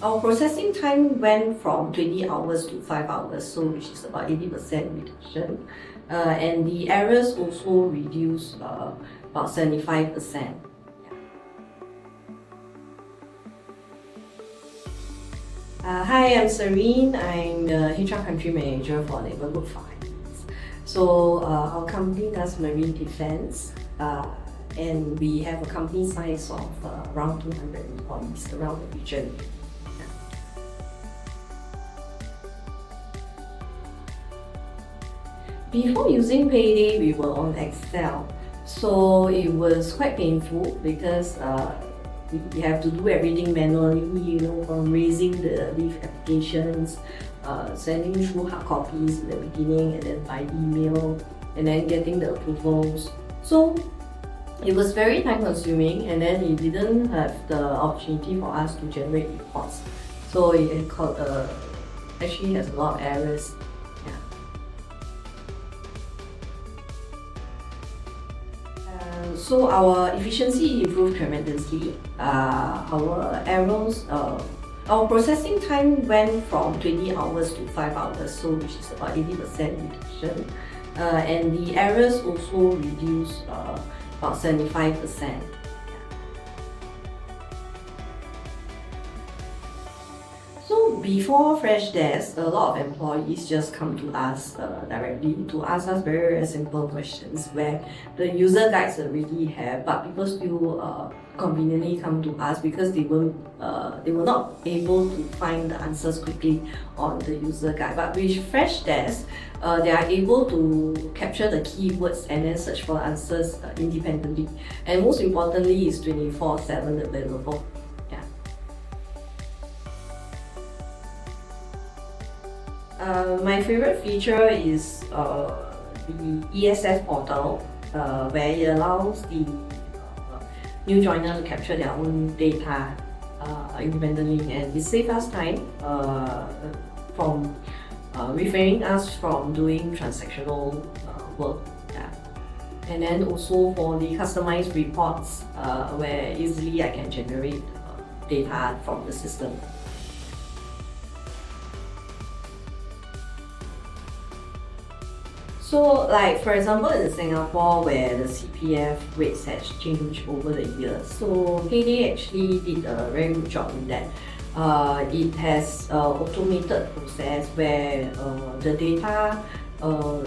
Our processing time went from 20 hours to 5 hours, so which is about 80% reduction. And the errors also reduced about 75%. Hi, I'm Serene. I'm the HR Country Manager for Naval Group Far East. So our company does marine defense, and we have a company size of around 200 employees around the region. Before using PayDay, we were on Excel, so it was quite painful because we have to do everything manually, from raising the leave applications, sending through hard copies at the beginning and then by email, and then getting the approvals. So it was very time consuming, and then it didn't have the opportunity for us to generate reports. So it actually has a lot of errors. So our efficiency improved tremendously. Our processing time went from 20 hours to 5 hours, so which is about 80% reduction. And the errors also reduced about 75%. So before FreshDesk, a lot of employees just come to us directly to ask us very, very simple questions where the user guides already have, but people still conveniently come to us because they were not able to find the answers quickly on the user guide. But with FreshDesk, they are able to capture the keywords and then search for answers independently. And most importantly, is 24/7 available. My favorite feature is the ESS portal, where it allows the new joiner to capture their own data independently, and it saves us time from refraining us from doing transactional work. And then also for the customized reports, where easily I can generate data from the system. So, like for example, in Singapore, where the CPF rates has changed over the years, so PayDay actually did a very good job in that. It has automated process where the data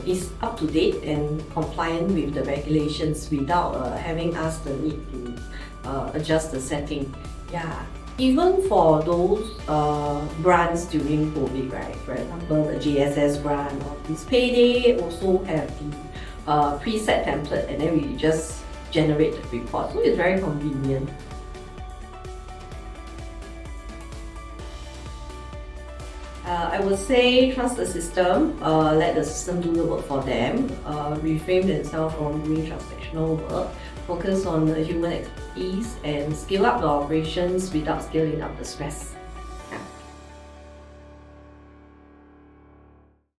is up to date and compliant with the regulations without having us the need to adjust the setting. Even for those grants during COVID, right? For example, the JSS grant or this PayDay also have the preset template, and then we just generate the report. So it's very convenient. I would say trust the system, let the system do the work for them, refrain themselves from doing transactional work, focus on the human expertise, and scale up the operations without scaling up the stress.